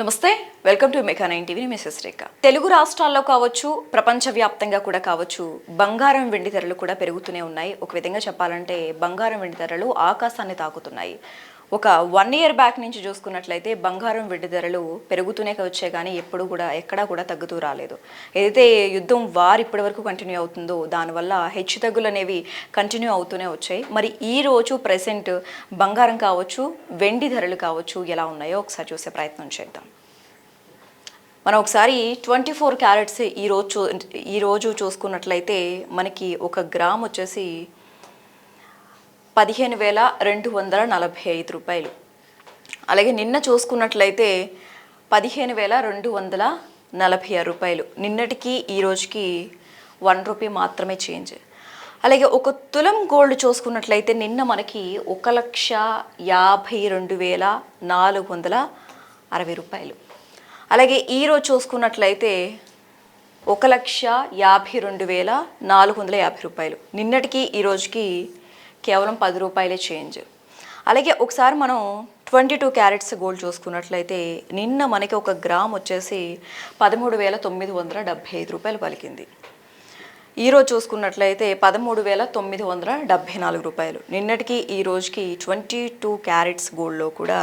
నమస్తే, welcome to Mega 9 TV. Mrs Rekha. Telugu రాష్ట్రాల్లో కావచ్చు, ప్రపంచవ్యాప్తంగా కూడా కావచ్చు, బంగారం వెండి ధరలు కూడా పెరుగుతూనే ఉన్నాయి. ఒక విధంగా చెప్పాలంటే బంగారం వెండి ధరలు ఆకాశాన్ని తాకుతున్నాయి. ఒక 1 ఇయర్ బ్యాక్ నుంచి చూసుకున్నట్లయితే బంగారం వెండి ధరలు పెరుగుతూనే వచ్చాయి, కానీ ఎక్కడా కూడా తగ్గుతూ రాలేదు. ఏదైతే యుద్ధం ఇప్పటి వరకు కంటిన్యూ అవుతుందో దానివల్ల హెచ్చుతగ్గులు అనేవి కంటిన్యూ అవుతూనే వచ్చాయి. మరి ఈ రోజు ప్రెసెంట్ బంగారం కావచ్చు, వెండి ధరలు కావచ్చు ఎలా ఉన్నాయో ఒకసారి చూసే ప్రయత్నం చేద్దాం. మనం ఒకసారి 24 క్యారెట్స్ ఈరోజు చూసుకున్నట్లయితే మనకి ఒక గ్రామ్ వచ్చేసి 15,245 రూపాయలు. అలాగే నిన్న చూసుకున్నట్లయితే 15,246 రూపాయలు. నిన్నటికి ఈ రోజుకి 1 రూపీ మాత్రమే చేంజ్. అలాగే ఒక తులం గోల్డ్ చూసుకున్నట్లయితే నిన్న మనకి 1,52,460 రూపాయలు. అలాగే ఈరోజు చూసుకున్నట్లయితే 1,52,450 రూపాయలు. నిన్నటికి ఈ రోజుకి కేవలం 10 రూపాయలే చేంజ్. అలాగే ఒకసారి మనం 22 క్యారెట్స్ గోల్డ్ చూసుకున్నట్లయితే నిన్న మనకి ఒక గ్రామ్ వచ్చేసి 13,975 రూపాయలు పలికింది. ఈరోజు చూసుకున్నట్లయితే 13,974 రూపాయలు. నిన్నటికి ఈ రోజుకి 22 క్యారెట్స్ గోల్డ్లో కూడా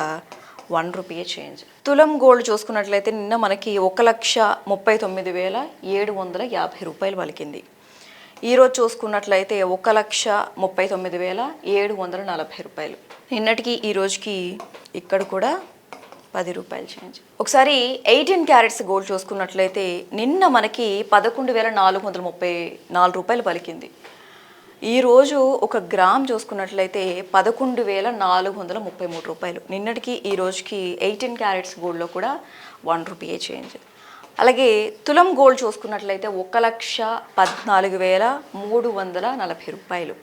1 రూపీయే చేంజ్. తులం గోల్డ్ చూసుకున్నట్లయితే నిన్న మనకి 1,39,750 రూపాయలు పలికింది. ఈరోజు చూసుకున్నట్లయితే 1,39,740 రూపాయలు. నిన్నటికి ఈ రోజుకి ఇక్కడ కూడా 10 రూపాయలు చేంజ్. ఒకసారి 18 క్యారెట్స్ గోల్డ్ చూసుకున్నట్లయితే నిన్న మనకి 11,434 రూపాయలు పలికింది. ఈరోజు ఒక గ్రామ్ చూసుకున్నట్లయితే 11,433 రూపాయలు. నిన్నటికి ఈ రోజుకి 18 క్యారెట్స్ గోల్డ్లో కూడా 1 రూపీయే చేంజ్. అలాగే తులం గోల్డ్ చూసుకున్నట్లయితే 1,14,340 రూపాయలు.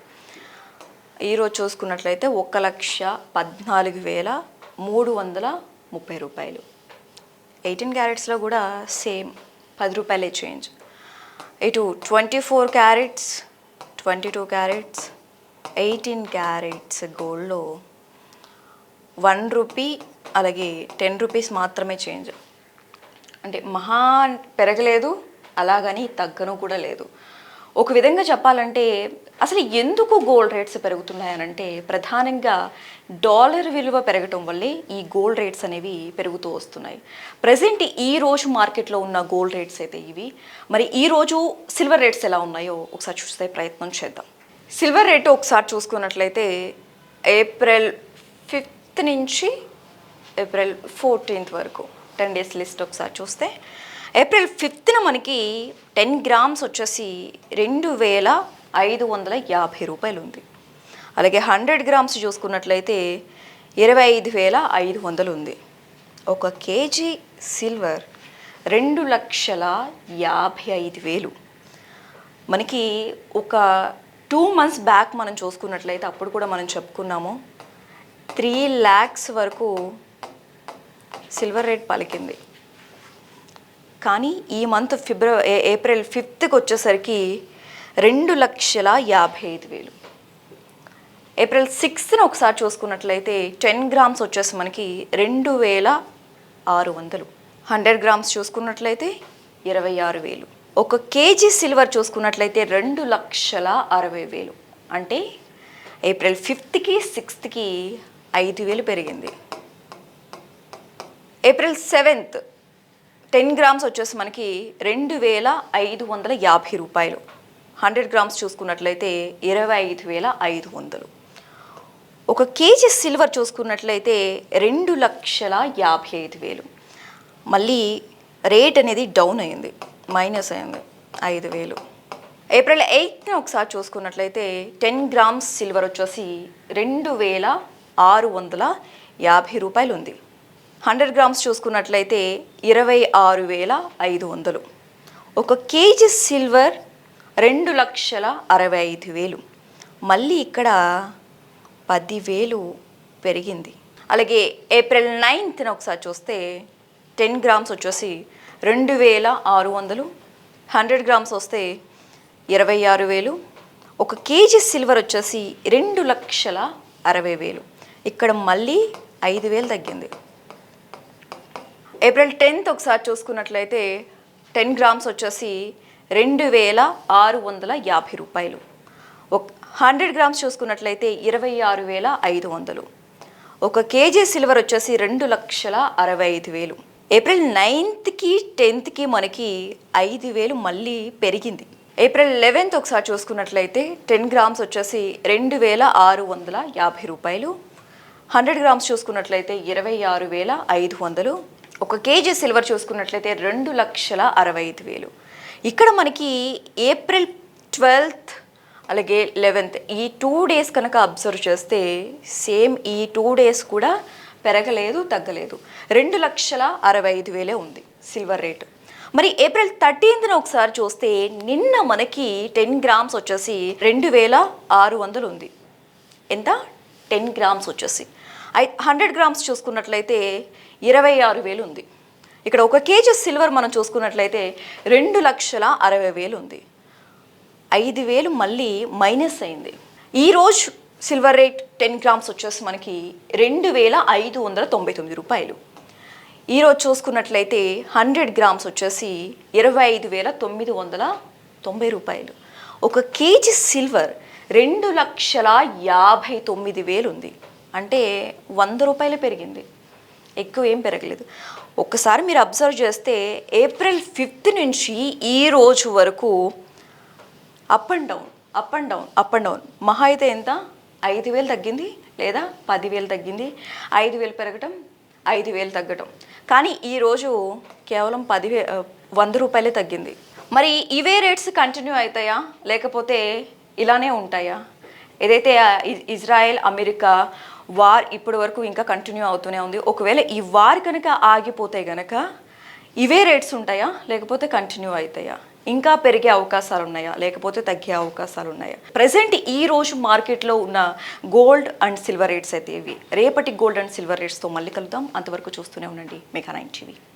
ఈరోజు చూసుకున్నట్లయితే 1,14,330 రూపాయలు. 18 క్యారెట్స్లో కూడా సేమ్ 10 రూపాయలే చేంజ్. ఇటు 24 క్యారెట్స్, 22 క్యారెట్స్, 18 క్యారెట్స్ గోల్డ్లో 1 రూపీ అలాగే 10 రూపీస్ మాత్రమే చేంజ్. అంటే మహా పెరగలేదు, అలాగని తగ్గను కూడా లేదు. ఒక విధంగా చెప్పాలంటే అసలు ఎందుకు గోల్డ్ రేట్స్ పెరుగుతున్నాయనంటే ప్రధానంగా డాలర్ విలువ పెరగటం వల్లే ఈ గోల్డ్ రేట్స్ అనేవి పెరుగుతూ వస్తున్నాయి. ప్రజెంట్ ఈ రోజు మార్కెట్లో ఉన్న గోల్డ్ రేట్స్ అయితే ఇవి. మరి ఈరోజు సిల్వర్ రేట్స్ ఎలా ఉన్నాయో ఒకసారి చూస్తే ప్రయత్నం చేద్దాం. సిల్వర్ రేటు ఒకసారి చూసుకున్నట్లయితే ఏప్రిల్ 5th నుంచి ఏప్రిల్ 14th వరకు 10 డేస్ లిస్ట్ ఒకసారి చూస్తే ఏప్రిల్ 5th మనకి 10 గ్రామ్స్ వచ్చేసి 2,550 రూపాయలు ఉంది. అలాగే 100 గ్రామ్స్ చూసుకున్నట్లయితే 25,500 ఉంది. 1 కేజీ సిల్వర్ 2,55,000. మనకి ఒక 2 months బ్యాక్ మనం చూసుకున్నట్లయితే అప్పుడు కూడా మనం చెప్పుకున్నాము 3 lakhs వరకు సిల్వర్ రేట్ పలికింది. కానీ ఈ మంత్ ఏప్రిల్ 5th వచ్చేసరికి 2,55,000. ఏప్రిల్ 6th ఒకసారి చూసుకున్నట్లయితే 10 గ్రామ్స్ వచ్చేసి మనకి 2,600. 100 గ్రామ్స్ చూసుకున్నట్లయితే 26,000. 1 కేజీ సిల్వర్ చూసుకున్నట్లయితే 2,60,000. అంటే ఏప్రిల్ 5th, 6th 5,000 పెరిగింది. ఏప్రిల్ 7th 10 గ్రామ్స్ వచ్చేసి మనకి 2,550 రూపాయలు. 100 గ్రామ్స్ చూసుకున్నట్లయితే 25,500. 1 కేజీ సిల్వర్ చూసుకున్నట్లయితే 2,55,000. మళ్ళీ రేట్ అనేది డౌన్ అయింది, మైనస్ అయింది 5,000. ఏప్రిల్ 8th ఒకసారి చూసుకున్నట్లయితే 10 గ్రామ్స్ సిల్వర్ వచ్చేసి 2,650 రూపాయలు ఉంది. 100 గ్రామ్స్ చూసుకున్నట్లయితే 26,500. 1 కేజీ సిల్వర్ 2,65,000. మళ్ళీ ఇక్కడ 10,000 పెరిగింది. అలాగే ఏప్రిల్ 9th ఒకసారి చూస్తే 10 గ్రామ్స్ వచ్చేసి 2,600. 100 గ్రామ్స్ వస్తే 26,000. 1 కేజీ సిల్వర్ వచ్చేసి 2,60,000. ఇక్కడ మళ్ళీ 5,000 తగ్గింది. ఏప్రిల్ 10th ఒకసారి చూసుకున్నట్లయితే 10 గ్రామ్స్ వచ్చేసి 2650 రూపాయలు. 100 గ్రామ్స్ చూసుకున్నట్లయితే 26,500. 1 కేజీ సిల్వర్ వచ్చేసి 2,65,000. ఏప్రిల్ 9th-కి 10th-కి మనకి 5,000 మళ్ళీ పెరిగింది. ఏప్రిల్ 11th ఒకసారి చూసుకున్నట్లయితే 10 గ్రామ్స్ వచ్చేసి 2,650 రూపాయలు. 100 గ్రామ్స్ చూసుకున్నట్లయితే 26,500. 1 కేజీ సిల్వర్ చూసుకున్నట్లయితే 2,65,000. ఇక్కడ మనకి ఏప్రిల్ 12th అలాగే 11th ఈ 2 డేస్ కనుక అబ్జర్వ్ చేస్తే సేమ్ ఈ 2 డేస్ కూడా పెరగలేదు, తగ్గలేదు. 2,65,000 ఉంది సిల్వర్ రేటు. మరి ఏప్రిల్ 13th ఒకసారి చూస్తే నిన్న మనకి 10 గ్రామ్స్ వచ్చేసి 2,600 ఉంది. ఎంత? 10 గ్రామ్స్ వచ్చేసి. 100 గ్రామ్స్ చూసుకున్నట్లయితే 26,000 ఉంది. ఇక్కడ 1 కేజీ సిల్వర్ మనం చూసుకున్నట్లయితే 2,60,000 ఉంది. 5,000 మళ్ళీ మైనస్ అయింది. ఈరోజు సిల్వర్ రేట్ 10 గ్రామ్స్ వచ్చేసి మనకి 2,599 రూపాయలు. ఈరోజు చూసుకున్నట్లయితే 100 గ్రామ్స్ వచ్చేసి 25,990 రూపాయలు. 1 కేజీ సిల్వర్ 2,59,000 ఉంది. అంటే 100 రూపాయలు పెరిగింది, ఎక్కువ ఏం పెరగలేదు. ఒక్కసారి మీరు అబ్జర్వ్ చేస్తే ఏప్రిల్ 5th నుంచి ఈ రోజు వరకు అప్ అండ్ డౌన్ మహా అయితే ఎంత? 5,000 తగ్గింది లేదా 10,000 తగ్గింది, 5,000 పెరగటం, 5,000 తగ్గటం. కానీ ఈరోజు కేవలం 100 రూపాయలే తగ్గింది. మరి ఇవే రేట్స్ కంటిన్యూ అవుతాయా లేకపోతే ఇలానే ఉంటాయా? ఏదైతే ఇజ్రాయెల్ అమెరికా వార్ ఇప్పటి వరకు ఇంకా కంటిన్యూ అవుతూనే ఉంది. ఒకవేళ ఈ వార్ కనుక ఆగిపోతే కనుక ఇవే రేట్స్ ఉంటాయా లేకపోతే కంటిన్యూ అవుతాయా? ఇంకా పెరిగే అవకాశాలు ఉన్నాయా లేకపోతే తగ్గే అవకాశాలు ఉన్నాయా? ప్రజెంట్ ఈ రోజు మార్కెట్లో ఉన్న గోల్డ్ అండ్ సిల్వర్ రేట్స్ అయితే ఇవి. రేపటి గోల్డ్ అండ్ సిల్వర్ రేట్స్తో మళ్ళీ కలుద్దాం. అంతవరకు చూస్తూనే ఉండండి మెగా 9 టీవీ.